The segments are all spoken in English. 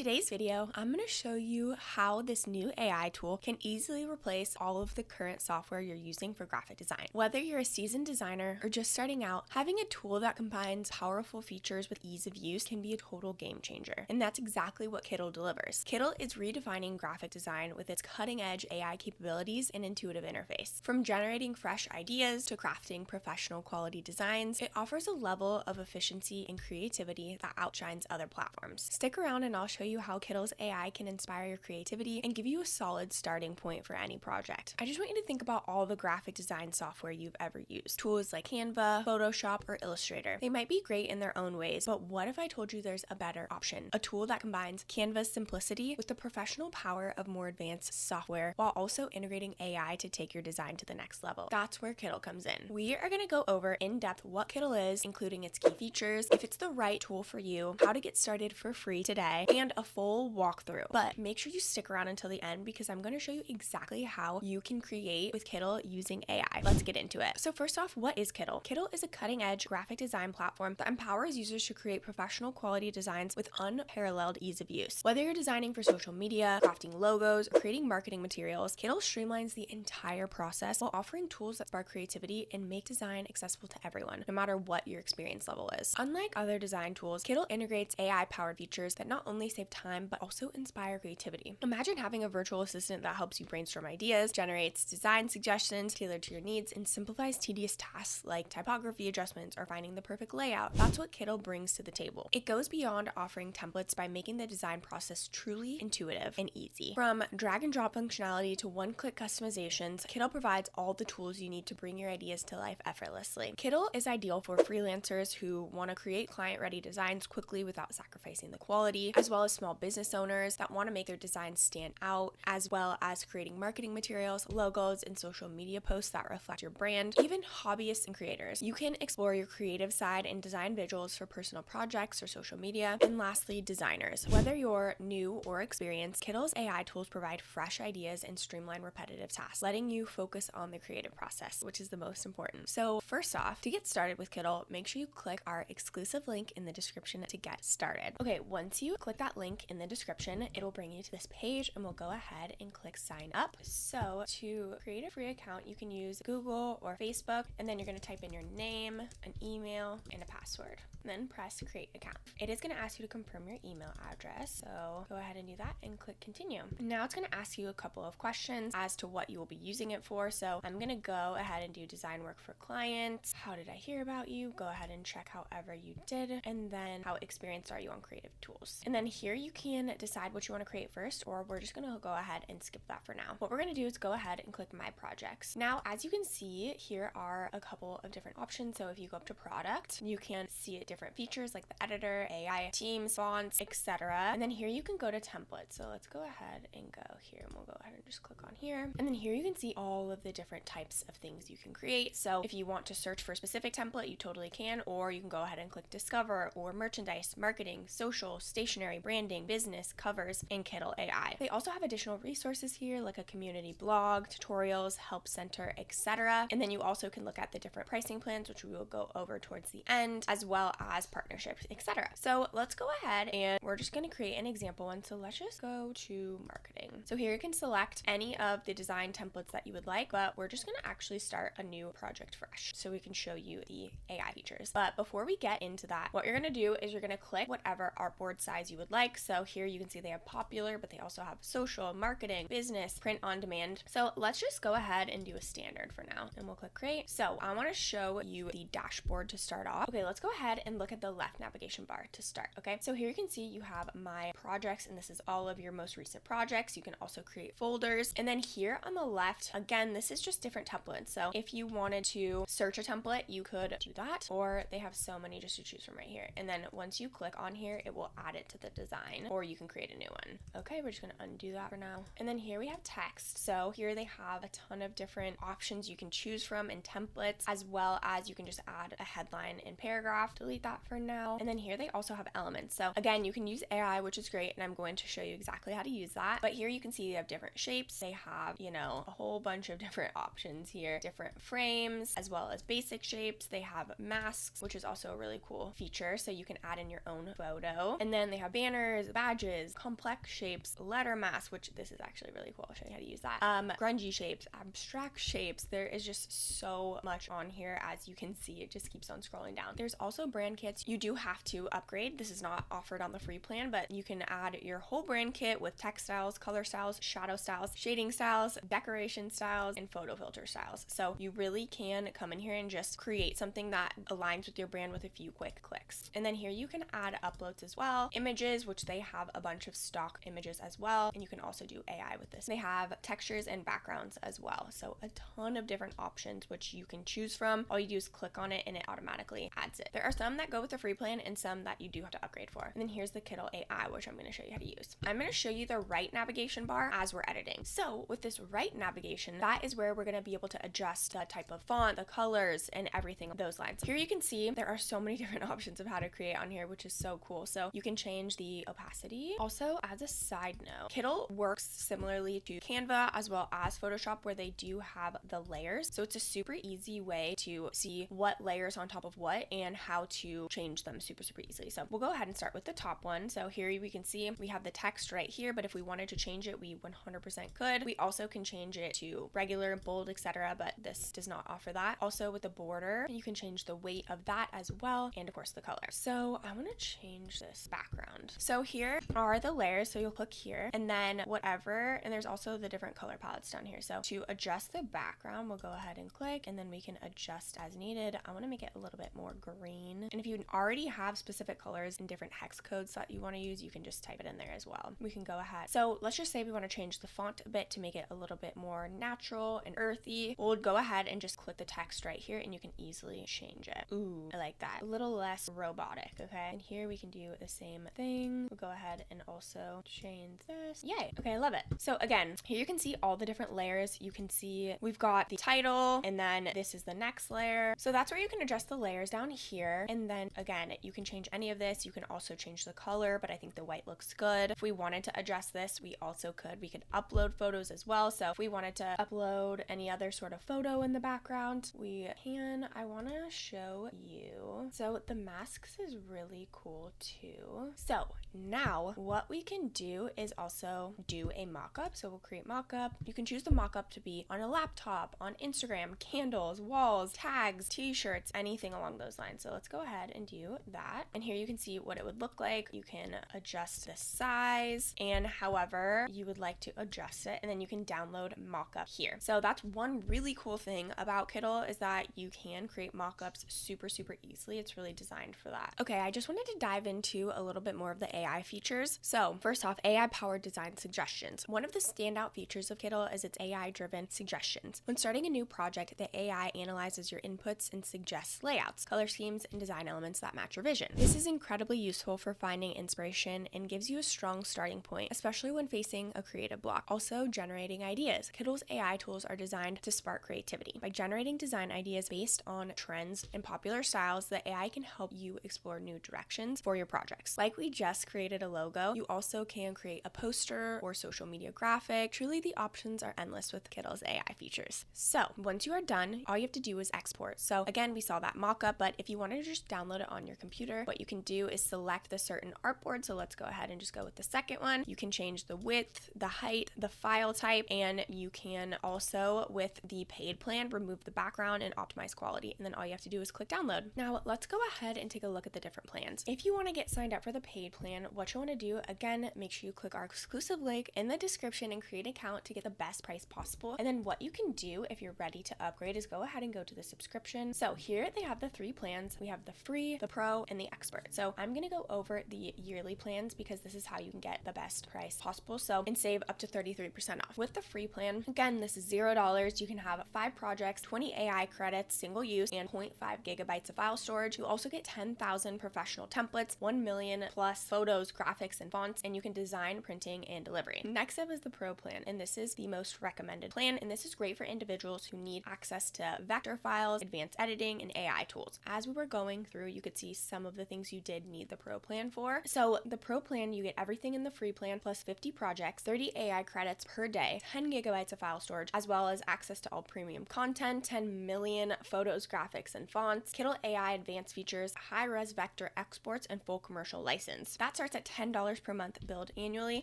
In today's video, I'm going to show you how this new AI tool can easily replace all of the current software you're using for graphic design. Whether you're a seasoned designer or just starting out, having a tool that combines powerful features with ease of use can be a total game changer. And that's exactly what Kittl delivers. Kittl is redefining graphic design with its cutting-edge AI capabilities and intuitive interface. From generating fresh ideas to crafting professional quality designs, it offers a level of efficiency and creativity that outshines other platforms. Stick around and I'll show you how Kittl's AI can inspire your creativity and give you a solid starting point for any project. I just want you to think about all the graphic design software you've ever used. Tools like Canva, Photoshop, or Illustrator. They might be great in their own ways, but what if I told you there's a better option? A tool that combines Canva's simplicity with the professional power of more advanced software while also integrating AI to take your design to the next level. That's where Kittl comes in. We are going to go over in depth what Kittl is, including its key features, if it's the right tool for you, how to get started for free today, and a full walkthrough. But make sure you stick around until the end because I'm going to show you exactly how you can create with Kittl using AI. Let's get into it. So first off, what is Kittl? Kittl is a cutting-edge graphic design platform that empowers users to create professional quality designs with unparalleled ease of use. Whether you're designing for social media, crafting logos, or creating marketing materials, Kittl streamlines the entire process while offering tools that spark creativity and make design accessible to everyone, no matter what your experience level is. Unlike other design tools, Kittl integrates AI-powered features that not only save time, but also inspire creativity. Imagine having a virtual assistant that helps you brainstorm ideas, generates design suggestions tailored to your needs, and simplifies tedious tasks like typography adjustments or finding the perfect layout. That's what Kittl brings to the table. It goes beyond offering templates by making the design process truly intuitive and easy. From drag and drop functionality to one-click customizations, Kittl provides all the tools you need to bring your ideas to life effortlessly. Kittl is ideal for freelancers who want to create client-ready designs quickly without sacrificing the quality, as well as small business owners that want to make their designs stand out, as well as creating marketing materials, logos, and social media posts that reflect your brand, even hobbyists and creators. You can explore your creative side and design visuals for personal projects or social media. And lastly, designers. Whether you're new or experienced, Kittl's AI tools provide fresh ideas and streamline repetitive tasks, letting you focus on the creative process, which is the most important. So first off, to get started with Kittl, make sure you click our exclusive link in the description to get started. Okay, once you click that link in the description, it'll bring you to this page and we'll go ahead and click sign up. So to create a free account, you can use Google or Facebook, and then you're going to type in your name, an email, and a password. And then press create account. It is going to ask you to confirm your email address, so go ahead and do that and click continue. Now it's going to ask you a couple of questions as to what you will be using it for. So I'm going to go ahead and do design work for clients. How did I hear about you? Go ahead and check however you did, and then how experienced are you on creative tools. And then here you can decide what you want to create first, or we're just going to go ahead and skip that for now. What we're going to do is go ahead and click my projects. Now, as you can see, here are a couple of different options. So if you go up to product, you can see different features like the editor, AI, themes, fonts, etc. And then here you can go to templates. So let's go ahead and go here, and we'll go ahead and just click on here. And then here you can see all of the different types of things you can create. So if you want to search for a specific template, you totally can, or you can go ahead and click discover, or merchandise, marketing, social, stationery, branding, business, covers, and Kittl AI. They also have additional resources here like a community blog, tutorials, help center, etc. And then you also can look at the different pricing plans, which we will go over towards the end, as well as partnerships, etc. So let's go ahead and we're just going to create an example one. So let's just go to marketing. So here you can select any of the design templates that you would like, but we're just going to actually start a new project fresh so we can show you the AI features. But before we get into that, what you're going to do is you're going to click whatever artboard size you would like. So here you can see they have popular, but they also have social, marketing, business, print on demand. So let's just go ahead and do a standard for now, and we'll click create. So I want to show you the dashboard to start off. Okay, let's go ahead and look at the left navigation bar to start. Okay, so here you can see you have my projects, and this is all of your most recent projects. You can also create folders. And then here on the left, again, this is just different templates. So if you wanted to search a template, you could do that, or they have so many just to choose from right here. And then once you click on here, it will add it to the design, or you can create a new one. Okay, we're just going to undo that for now. And then here we have text. So here they have a ton of different options you can choose from and templates, as well as you can just add a headline and paragraph. Delete that for now. And then here they also have elements. So again, you can use AI, which is great, and I'm going to show you exactly how to use that. But here you can see they have different shapes. They have, a whole bunch of different options here, different frames, as well as basic shapes. They have masks, which is also a really cool feature. So you can add in your own photo. And then they have banners, banners, badges, complex shapes, letter masks, which this is actually really cool. I'll show you how to use that. Grungy shapes, abstract shapes. There is just so much on here. As you can see, it just keeps on scrolling down. There's also brand kits. You do have to upgrade. This is not offered on the free plan, but you can add your whole brand kit with text styles, color styles, shadow styles, shading styles, decoration styles, and photo filter styles. So you really can come in here and just create something that aligns with your brand with a few quick clicks. And then here you can add uploads as well, images, which they have a bunch of stock images as well, and you can also do AI with this. They have textures and backgrounds as well, so a ton of different options which you can choose from. All you do is click on it and it automatically adds it. There are some that go with the free plan and some that you do have to upgrade for. And then here's the Kittl AI, which I'm going to show you how to use. I'm going to show you the right navigation bar as we're editing. So with this right navigation, that is where we're going to be able to adjust the type of font, the colors, and everything of those lines. Here you can see there are so many different options of how to create on here, which is so cool. So you can change the opacity. Also, as a side note, Kittl works similarly to Canva as well as Photoshop, where they do have the layers. So it's a super easy way to see what layers on top of what and how to change them super easily. So we'll go ahead and start with the top one. So here we can see we have the text right here, but if we wanted to change it, we 100% could. We also can change it to regular, bold, etc., but this does not offer that. Also with the border, you can change the weight of that as well, and of course the color. So I want to change this background. So here are the layers, so you'll click here, and then whatever, and there's also the different color palettes down here. So to adjust the background, we'll go ahead and click, and then we can adjust as needed. I want to make it a little bit more green, and if you already have specific colors and different hex codes that you want to use, you can just type it in there as well. We can go ahead. So let's just say we want to change the font a bit to make it a little bit more natural and earthy. We'll go ahead and just click the text right here, and you can easily change it. Ooh, I like that. A little less robotic, okay? And here we can do the same thing. We'll go ahead and also change this. Yay. Okay, I love it. So again, here you can see all the different layers. You can see we've got the title, and then this is the next layer. So that's where you can adjust the layers down here. And then again, you can change any of this. You can also change the color, but I think the white looks good. If we wanted to adjust this, we also could. We could upload photos as well. So if we wanted to upload any other sort of photo in the background, we can. I want to show you. So the masks is really cool too. So now what we can do is also do a mock-up. So we'll create mock-up. You can choose the mock-up to be on a laptop, on Instagram, candles, walls, tags, t-shirts, anything along those lines. So let's go ahead and do that. And here you can see what it would look like. You can adjust the size and however you would like to adjust it, and then you can download mock-up here. So that's one really cool thing about Kittl, is that you can create mock-ups super easily. It's really designed for that. Okay, I just wanted to dive into a little bit more of the AI features. So first off, AI powered design suggestions. One of the standout features of Kittl is its AI driven suggestions. When starting a new project, the AI analyzes your inputs and suggests layouts, color schemes, and design elements that match your vision. This is incredibly useful for finding inspiration and gives you a strong starting point, especially when facing a creative block. Also, generating ideas. Kittl's AI tools are designed to spark creativity. By generating design ideas based on trends and popular styles, the AI can help you explore new directions for your projects. Like we just created a logo, you also can create a poster or social media graphic. Truly, the options are endless with Kittl's AI features. So once you are done, all you have to do is export. So again, we saw that mock-up, but if you want to just download it on your computer, what you can do is select the certain artboard. So let's go ahead and just go with the second one. You can change the width, the height, the file type, and you can also, with the paid plan, remove the background and optimize quality. And then all you have to do is click download. Now let's go ahead and take a look at the different plans. If you want to get signed up for the paid plan, what you want to do, again, make sure you click our exclusive link in the description and create an account to get the best price possible. And then what you can do if you're ready to upgrade is go ahead and go to the subscription. So here they have the 3 plans. We have the free, the pro, and the expert. So I'm going to go over the yearly plans because this is how you can get the best price possible. So and save up to 33% off. With the free plan, again, this is $0. You can have 5 projects, 20 AI credits, single use, and 0.5 gigabytes of file storage. You also get 10,000 professional templates, 1 million plus photos, graphics, and fonts, and you can design, printing, and delivery. Next up is the pro plan, and this is the most recommended plan, and this is great for individuals who need access to vector files, advanced editing, and AI tools. As we were going through, you could see some of the things you did need the pro plan for. So the pro plan, you get everything in the free plan plus 50 projects, 30 AI credits per day, 10 gigabytes of file storage, as well as access to all premium content, 10 million photos, graphics, and fonts, Kittl AI advanced features, high-res vector exports, and full commercial license. That starts at $10 per month billed annually,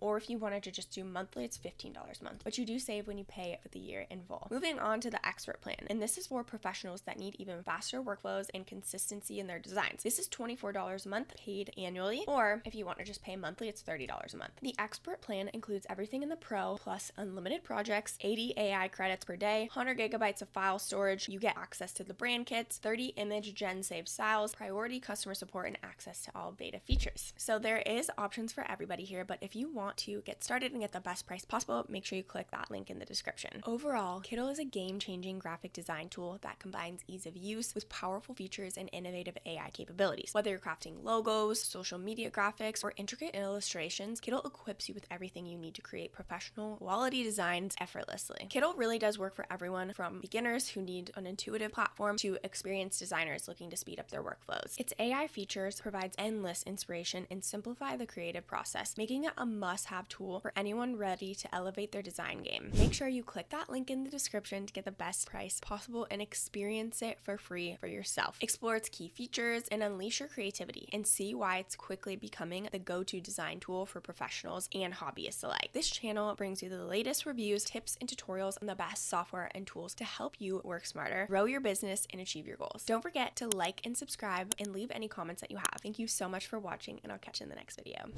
or if you wanted to just do monthly, it's $15 a month, but you do save when you pay for the year in full. Moving on to the expert plan, and this is for professionals that need even faster workflows and consistency in their designs. This is $24 a month paid annually, or if you want to just pay monthly, it's $30 a month. The expert plan includes everything in the Pro, plus unlimited projects, 80 AI credits per day, 100 gigabytes of file storage. You get access to the brand kits, 30 image gen save styles, priority customer support, and access to all beta features. So there is options for everybody here, but if you want to get started and get the best price possible, make sure you click that link in the description. Overall, Kittl is a game-changing graphic design tool that combines ease of use with powerful features and innovative AI capabilities. Whether you're crafting logos, social media graphics, or intricate illustrations, Kittl equips you with everything you need to create professional, quality designs effortlessly. Kittl really does work for everyone, from beginners who need an intuitive platform to experienced designers looking to speed up their workflows. Its AI features provides endless inspiration and simplify the creative process, making it a must-have tool for anyone ready to elevate their design game. Make sure you click that link in the description to get the best price possible and experience it for free for yourself. Explore its key features and unleash your creativity, and see why it's quickly becoming the go-to design tool for professionals and hobbyists alike. This channel brings you the latest reviews, tips, and tutorials on the best software and tools to help you work smarter, grow your business, and achieve your goals. Don't forget to like and subscribe and leave any comments that you have. Thank you so much for watching, and I'll catch you in the next video.